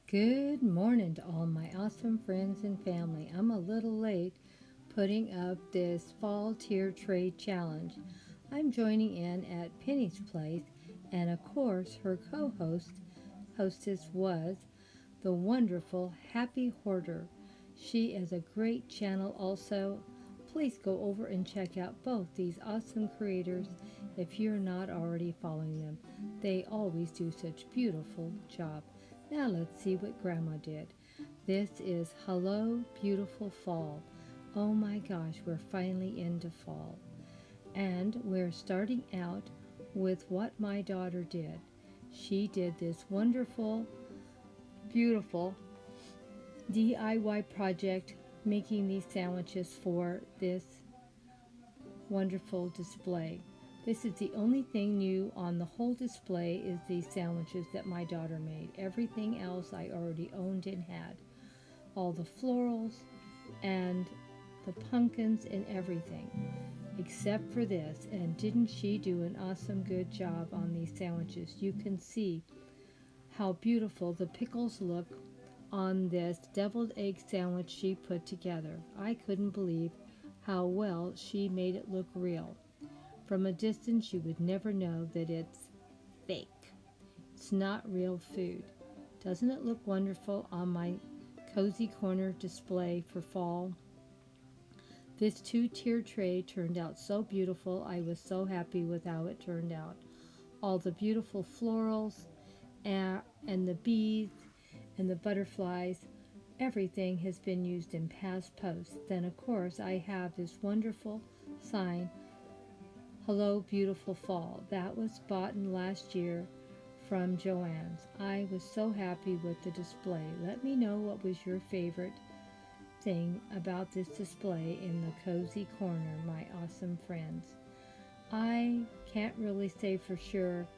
Good morning to all my awesome friends and family. I'm a little late putting up this fall tier trade challenge. I'm joining in at Penny's place, and of course, her hostess was the wonderful Happy Hoarder. She is a great channel also. Please go over and check out both these awesome creators if you're not already following them. They always do such beautiful job. Now let's see what Grandma did. This is Hello Beautiful Fall. Oh my gosh, we're finally into fall. And we're starting out with what my daughter did. She did this wonderful, beautiful DIY project making these sandwiches for this wonderful display. This is the only thing new on the whole display is these sandwiches that my daughter made. Everything else I already owned and had. All the florals and the pumpkins and everything. Except for this, and didn't she do an awesome good job on these sandwiches? You can see how beautiful the pickles look on this deviled egg sandwich she put together. I couldn't believe how well she made it look real. From a distance, you would never know that it's fake. It's not real food. Doesn't it look wonderful on my cozy corner display for fall? This two-tier tray turned out so beautiful. I was so happy with how it turned out. All the beautiful florals and the bees and the butterflies, everything has been used in past posts. Then of course I have this wonderful sign, Hello Beautiful Fall. That was bought in last year from Joann's. I was so happy with the display. Let me know what was your favorite thing about this display in the cozy corner, my awesome friends. I can't really say for sure.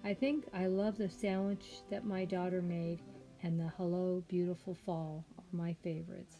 I think I love the sandwich that my daughter made, and the Hello Beautiful Fall are my favorites.